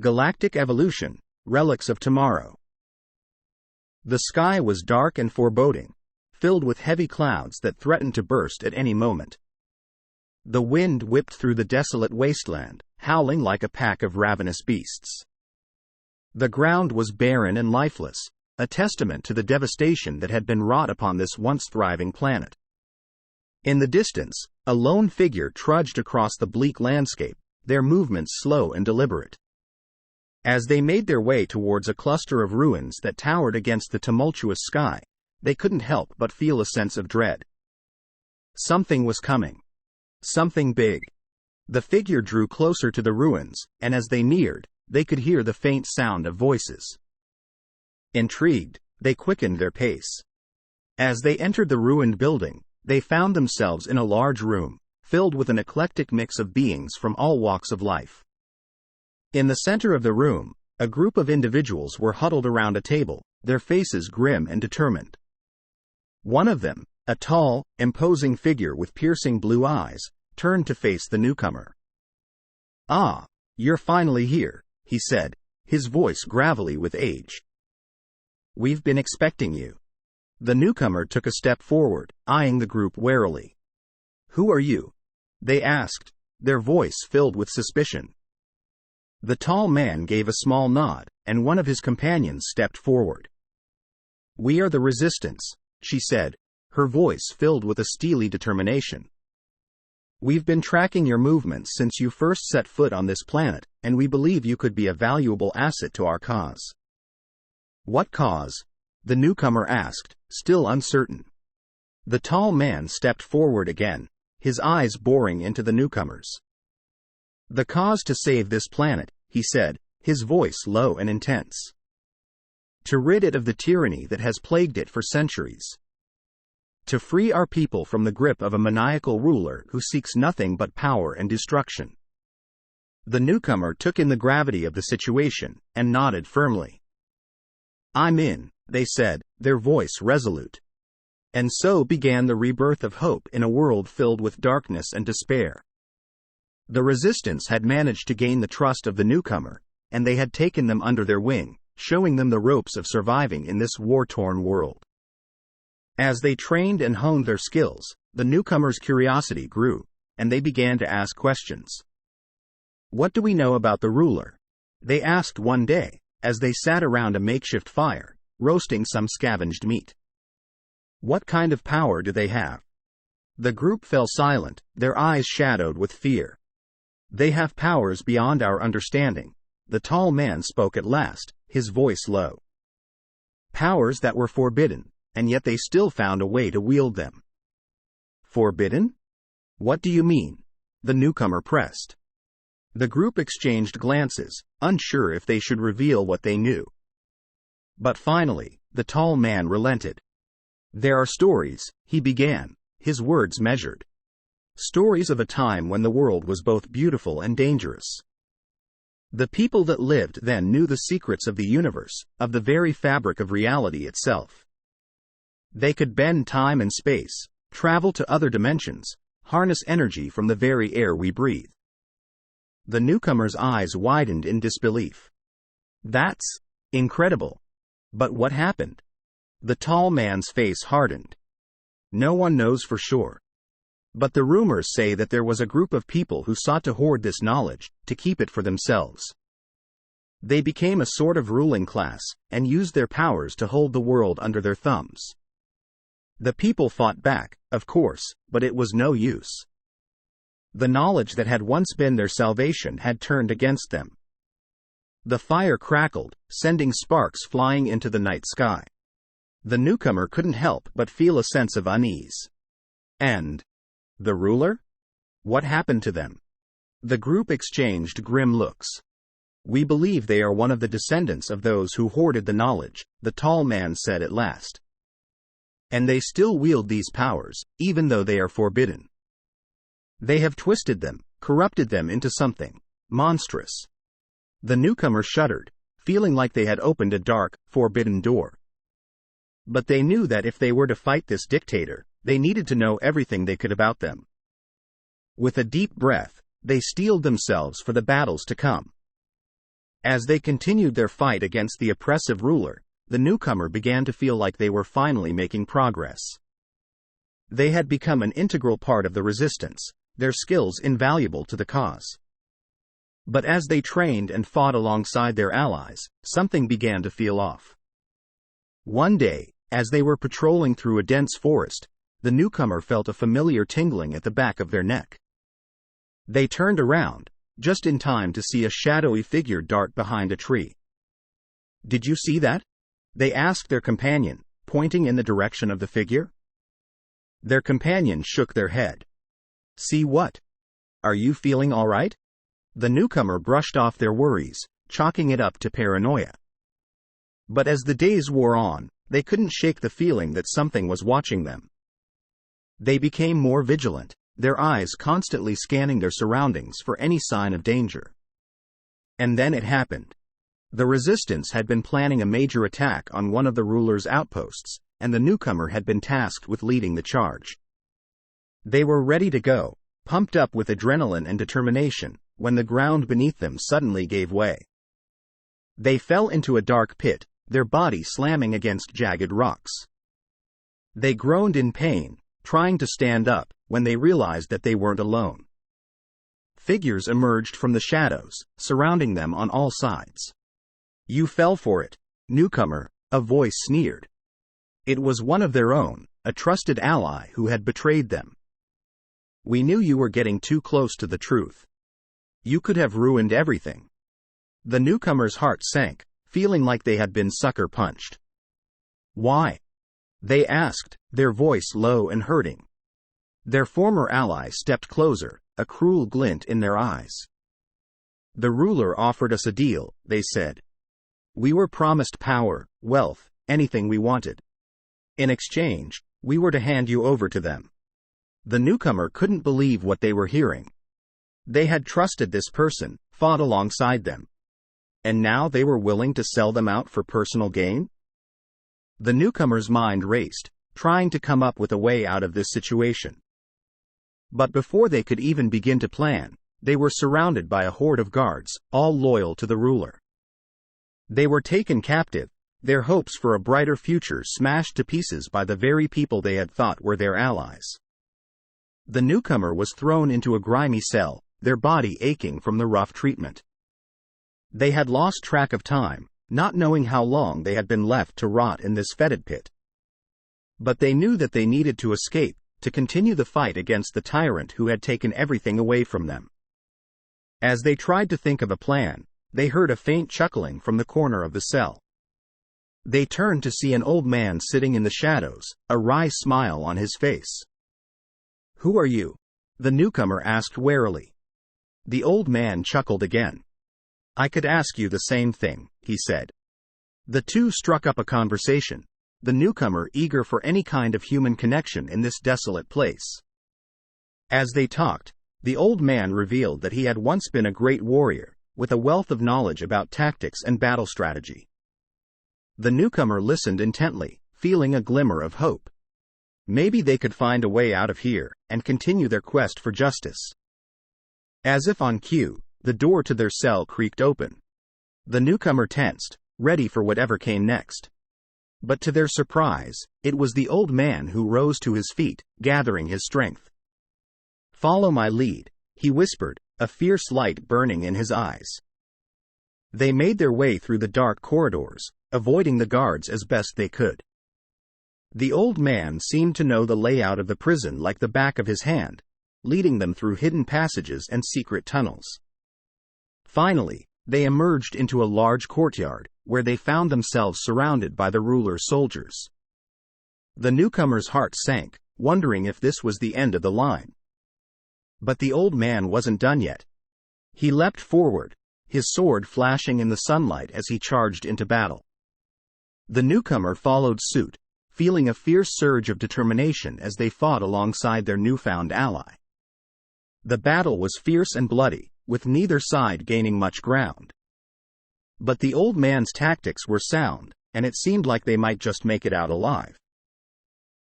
Galactic Evolution, Relics of Tomorrow. The sky was dark and foreboding, filled with heavy clouds that threatened to burst at any moment. The wind whipped through the desolate wasteland, howling like a pack of ravenous beasts. The ground was barren and lifeless, a testament to the devastation that had been wrought upon this once thriving planet. In the distance, a lone figure trudged across the bleak landscape, their movements slow and deliberate. As they made their way towards a cluster of ruins that towered against the tumultuous sky, they couldn't help but feel a sense of dread. Something was coming. Something big. The figure drew closer to the ruins, and as they neared, they could hear the faint sound of voices. Intrigued, they quickened their pace. As they entered the ruined building, they found themselves in a large room, filled with an eclectic mix of beings from all walks of life. In the center of the room, a group of individuals were huddled around a table, their faces grim and determined. One of them, a tall, imposing figure with piercing blue eyes, turned to face the newcomer. "Ah, you're finally here," he said, his voice gravelly with age. "We've been expecting you." The newcomer took a step forward, eyeing the group warily. "Who are you?" they asked, their voice filled with suspicion. The tall man gave a small nod, and one of his companions stepped forward. "We are the Resistance," she said, her voice filled with a steely determination. "We've been tracking your movements since you first set foot on this planet, and we believe you could be a valuable asset to our cause." "What cause?" the newcomer asked, still uncertain. The tall man stepped forward again, his eyes boring into the newcomer's. "The cause to save this planet," he said, his voice low and intense. "To rid it of the tyranny that has plagued it for centuries. To free our people from the grip of a maniacal ruler who seeks nothing but power and destruction." The newcomer took in the gravity of the situation, and nodded firmly. "I'm in," they said, their voice resolute. And so began the rebirth of hope in a world filled with darkness and despair. The Resistance had managed to gain the trust of the newcomer, and they had taken them under their wing, showing them the ropes of surviving in this war-torn world. As they trained and honed their skills, the newcomer's curiosity grew, and they began to ask questions. "What do we know about the ruler?" they asked one day, as they sat around a makeshift fire, roasting some scavenged meat. "What kind of power do they have?" The group fell silent, their eyes shadowed with fear. "They have powers beyond our understanding," the tall man spoke at last, his voice low. "Powers that were forbidden, and yet they still found a way to wield them." "Forbidden? What do you mean?" the newcomer pressed. The group exchanged glances, unsure if they should reveal what they knew. But finally, the tall man relented. "There are stories," he began, his words measured. "Stories of a time when the world was both beautiful and dangerous. The people that lived then knew the secrets of the universe, of the very fabric of reality itself. They could bend time and space, travel to other dimensions, harness energy from the very air we breathe." The newcomer's eyes widened in disbelief. "That's incredible. But what happened?" The tall man's face hardened. "No one knows for sure. But the rumors say that there was a group of people who sought to hoard this knowledge, to keep it for themselves. They became a sort of ruling class, and used their powers to hold the world under their thumbs. The people fought back, of course, but it was no use. The knowledge that had once been their salvation had turned against them." The fire crackled, sending sparks flying into the night sky. The newcomer couldn't help but feel a sense of unease. "And the ruler? What happened to them?" The group exchanged grim looks. "We believe they are one of the descendants of those who hoarded the knowledge," the tall man said at last. "And they still wield these powers, even though they are forbidden. They have twisted them, corrupted them into something monstrous." The newcomer shuddered, feeling like they had opened a dark, forbidden door. But they knew that if they were to fight this dictator, they needed to know everything they could about them. With a deep breath, they steeled themselves for the battles to come. As they continued their fight against the oppressive ruler, the newcomer began to feel like they were finally making progress. They had become an integral part of the resistance, their skills invaluable to the cause. But as they trained and fought alongside their allies, something began to feel off. One day, as they were patrolling through a dense forest, the newcomer felt a familiar tingling at the back of their neck. They turned around, just in time to see a shadowy figure dart behind a tree. "Did you see that?" they asked their companion, pointing in the direction of the figure. Their companion shook their head. "See what? Are you feeling all right?" The newcomer brushed off their worries, chalking it up to paranoia. But as the days wore on, they couldn't shake the feeling that something was watching them. They became more vigilant, their eyes constantly scanning their surroundings for any sign of danger. And then it happened. The resistance had been planning a major attack on one of the ruler's outposts, and the newcomer had been tasked with leading the charge. They were ready to go, pumped up with adrenaline and determination, when the ground beneath them suddenly gave way. They fell into a dark pit, their body slamming against jagged rocks. They groaned in pain, trying to stand up, when they realized that they weren't alone. Figures emerged from the shadows, surrounding them on all sides. "You fell for it, newcomer," a voice sneered. It was one of their own, a trusted ally who had betrayed them. "We knew you were getting too close to the truth. You could have ruined everything." The newcomer's heart sank, feeling like they had been sucker punched. "Why?" they asked, their voice low and hurting. Their former ally stepped closer, a cruel glint in their eyes. "The ruler offered us a deal," they said. "We were promised power, wealth, anything we wanted. In exchange, we were to hand you over to them." The newcomer couldn't believe what they were hearing. They had trusted this person, fought alongside them. And now they were willing to sell them out for personal gain? The newcomer's mind raced, trying to come up with a way out of this situation. But before they could even begin to plan, they were surrounded by a horde of guards, all loyal to the ruler. They were taken captive, their hopes for a brighter future smashed to pieces by the very people they had thought were their allies. The newcomer was thrown into a grimy cell, their body aching from the rough treatment. They had lost track of time, not knowing how long they had been left to rot in this fetid pit. But they knew that they needed to escape, to continue the fight against the tyrant who had taken everything away from them. As they tried to think of a plan, they heard a faint chuckling from the corner of the cell. They turned to see an old man sitting in the shadows, a wry smile on his face. "Who are you?" the newcomer asked warily. The old man chuckled again. "I could ask you the same thing," he said. The two struck up a conversation, the newcomer eager for any kind of human connection in this desolate place. As they talked, the old man revealed that he had once been a great warrior, with a wealth of knowledge about tactics and battle strategy. The newcomer listened intently, feeling a glimmer of hope. Maybe they could find a way out of here, and continue their quest for justice. As if on cue, the door to their cell creaked open. The newcomer tensed, ready for whatever came next. But to their surprise, it was the old man who rose to his feet, gathering his strength. "Follow my lead," he whispered, a fierce light burning in his eyes. They made their way through the dark corridors, avoiding the guards as best they could. The old man seemed to know the layout of the prison like the back of his hand, leading them through hidden passages and secret tunnels. Finally, they emerged into a large courtyard, where they found themselves surrounded by the ruler's soldiers. The newcomer's heart sank, wondering if this was the end of the line. But the old man wasn't done yet. He leapt forward, his sword flashing in the sunlight as he charged into battle. The newcomer followed suit, feeling a fierce surge of determination as they fought alongside their newfound ally. The battle was fierce and bloody, with neither side gaining much ground. But the old man's tactics were sound, and it seemed like they might just make it out alive.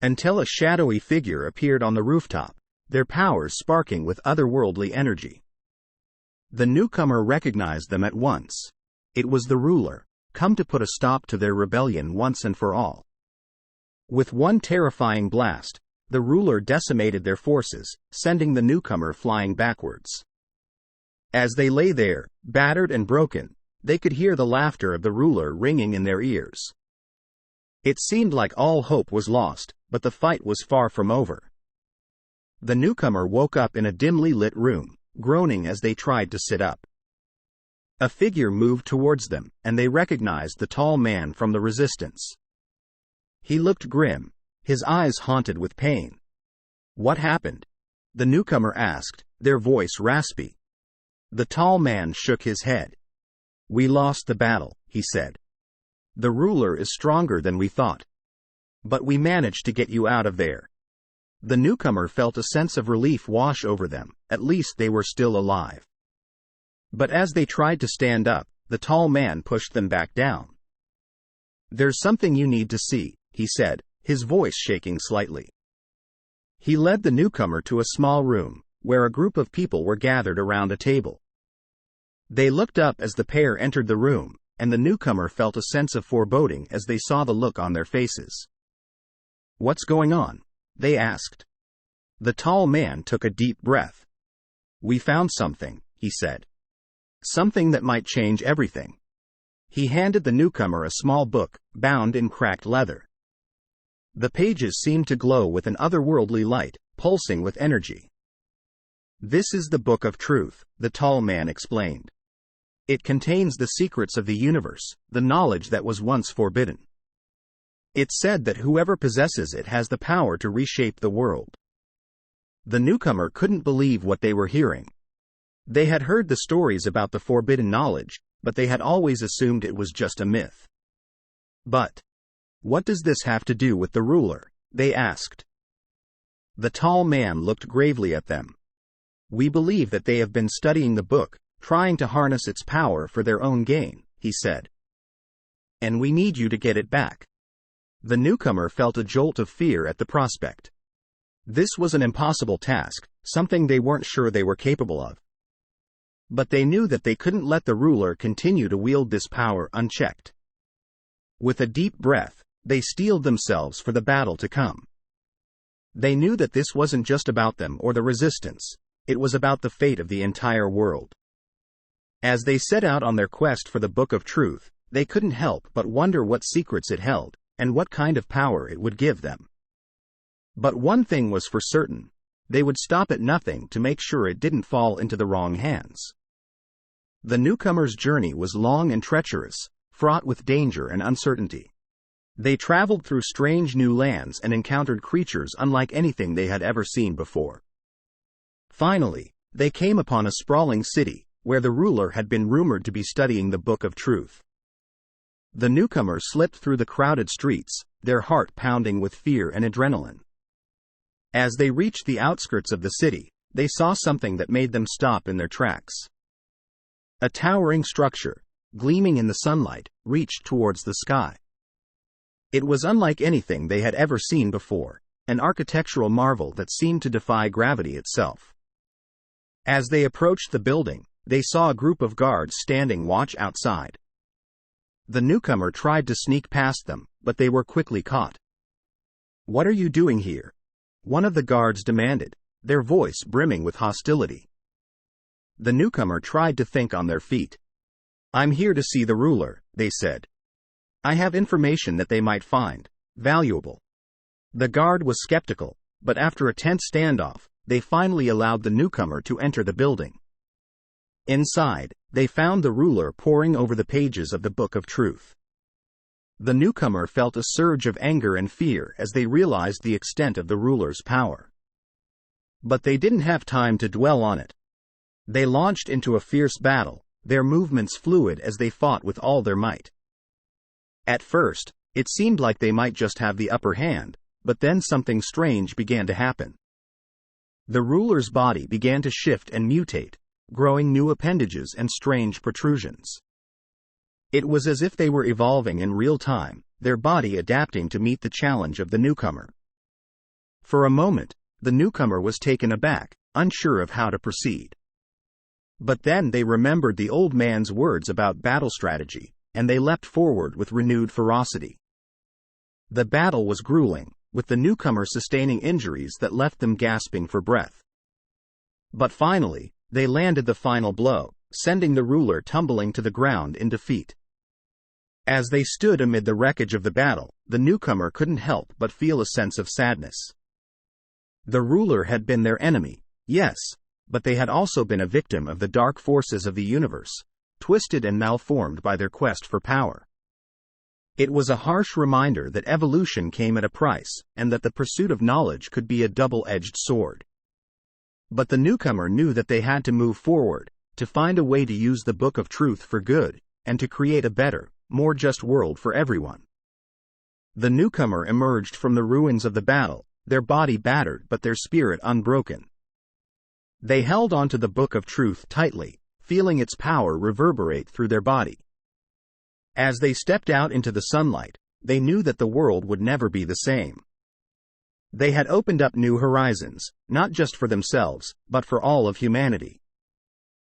Until a shadowy figure appeared on the rooftop, their powers sparking with otherworldly energy. The newcomer recognized them at once. It was the ruler, come to put a stop to their rebellion once and for all. With one terrifying blast, the ruler decimated their forces, sending the newcomer flying backwards. As they lay there, battered and broken, they could hear the laughter of the ruler ringing in their ears. It seemed like all hope was lost, but the fight was far from over. The newcomer woke up in a dimly lit room, groaning as they tried to sit up. A figure moved towards them, and they recognized the tall man from the resistance. He looked grim, his eyes haunted with pain. "What happened?" the newcomer asked, their voice raspy. The tall man shook his head. "We lost the battle," he said. "The ruler is stronger than we thought. But we managed to get you out of there." The newcomer felt a sense of relief wash over them, at least they were still alive. But as they tried to stand up, the tall man pushed them back down. "There's something you need to see," he said, his voice shaking slightly. He led the newcomer to a small room, where a group of people were gathered around a table. They looked up as the pair entered the room, and the newcomer felt a sense of foreboding as they saw the look on their faces. "What's going on?" they asked. The tall man took a deep breath. "We found something," he said. "Something that might change everything." He handed the newcomer a small book, bound in cracked leather. The pages seemed to glow with an otherworldly light, pulsing with energy. "This is the Book of Truth," the tall man explained. "It contains the secrets of the universe, the knowledge that was once forbidden. It's said that whoever possesses it has the power to reshape the world." The newcomer couldn't believe what they were hearing. They had heard the stories about the forbidden knowledge, but they had always assumed it was just a myth. "But what does this have to do with the ruler?" they asked. The tall man looked gravely at them. "We believe that they have been studying the book, trying to harness its power for their own gain," he said. "And we need you to get it back." The newcomer felt a jolt of fear at the prospect. This was an impossible task, something they weren't sure they were capable of. But they knew that they couldn't let the ruler continue to wield this power unchecked. With a deep breath, they steeled themselves for the battle to come. They knew that this wasn't just about them or the resistance, it was about the fate of the entire world. As they set out on their quest for the Book of Truth, they couldn't help but wonder what secrets it held, and what kind of power it would give them. But one thing was for certain, they would stop at nothing to make sure it didn't fall into the wrong hands. The newcomer's journey was long and treacherous, fraught with danger and uncertainty. They traveled through strange new lands and encountered creatures unlike anything they had ever seen before. Finally, they came upon a sprawling city, where the ruler had been rumored to be studying the Book of Truth. The newcomer slipped through the crowded streets, their heart pounding with fear and adrenaline. As they reached the outskirts of the city, they saw something that made them stop in their tracks. A towering structure, gleaming in the sunlight, reached towards the sky. It was unlike anything they had ever seen before, an architectural marvel that seemed to defy gravity itself. As they approached the building, they saw a group of guards standing watch outside. The newcomer tried to sneak past them, but they were quickly caught. "What are you doing here?" one of the guards demanded, their voice brimming with hostility. The newcomer tried to think on their feet. "I'm here to see the ruler," they said. "I have information that they might find valuable." The guard was skeptical, but after a tense standoff, they finally allowed the newcomer to enter the building. Inside, they found the ruler poring over the pages of the Book of Truth. The newcomer felt a surge of anger and fear as they realized the extent of the ruler's power. But they didn't have time to dwell on it. They launched into a fierce battle, their movements fluid as they fought with all their might. At first, it seemed like they might just have the upper hand, but then something strange began to happen. The ruler's body began to shift and mutate, growing new appendages and strange protrusions. It was as if they were evolving in real time, their body adapting to meet the challenge of the newcomer. For a moment, the newcomer was taken aback, unsure of how to proceed. But then they remembered the old man's words about battle strategy, and they leapt forward with renewed ferocity. The battle was grueling, with the newcomer sustaining injuries that left them gasping for breath. But finally, they landed the final blow, sending the ruler tumbling to the ground in defeat. As they stood amid the wreckage of the battle, the newcomer couldn't help but feel a sense of sadness. The ruler had been their enemy, yes, but they had also been a victim of the dark forces of the universe, twisted and malformed by their quest for power. It was a harsh reminder that evolution came at a price, and that the pursuit of knowledge could be a double-edged sword. But the newcomer knew that they had to move forward, to find a way to use the Book of Truth for good, and to create a better, more just world for everyone. The newcomer emerged from the ruins of the battle, their body battered but their spirit unbroken. They held onto the Book of Truth tightly, feeling its power reverberate through their body. As they stepped out into the sunlight, they knew that the world would never be the same. They had opened up new horizons, not just for themselves, but for all of humanity.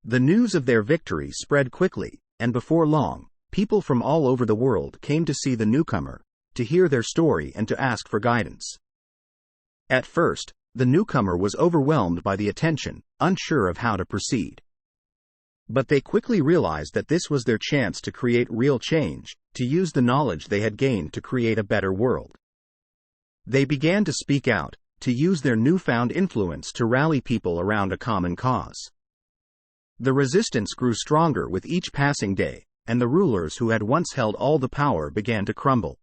The news of their victory spread quickly, and before long, people from all over the world came to see the newcomer, to hear their story and to ask for guidance. At first, the newcomer was overwhelmed by the attention, unsure of how to proceed. But they quickly realized that this was their chance to create real change, to use the knowledge they had gained to create a better world. They began to speak out, to use their newfound influence to rally people around a common cause. The resistance grew stronger with each passing day, and the rulers who had once held all the power began to crumble.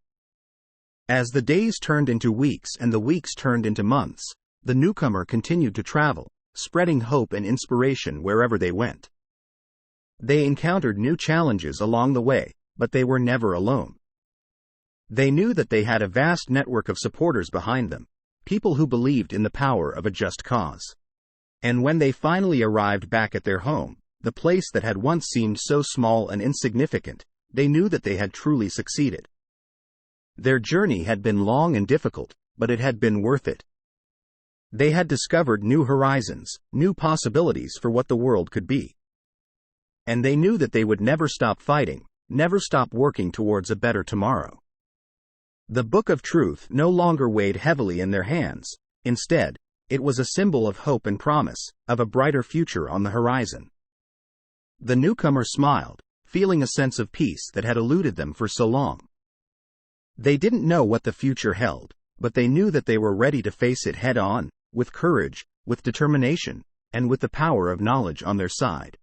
As the days turned into weeks and the weeks turned into months, the newcomer continued to travel, spreading hope and inspiration wherever they went. They encountered new challenges along the way, but they were never alone. They knew that they had a vast network of supporters behind them, people who believed in the power of a just cause. And when they finally arrived back at their home, the place that had once seemed so small and insignificant, they knew that they had truly succeeded. Their journey had been long and difficult, but it had been worth it. They had discovered new horizons, new possibilities for what the world could be. And they knew that they would never stop fighting, never stop working towards a better tomorrow. The Book of Truth no longer weighed heavily in their hands. Instead, it was a symbol of hope and promise, of a brighter future on the horizon. The newcomer smiled, feeling a sense of peace that had eluded them for so long. They didn't know what the future held, but they knew that they were ready to face it head on, with courage, with determination, and with the power of knowledge on their side.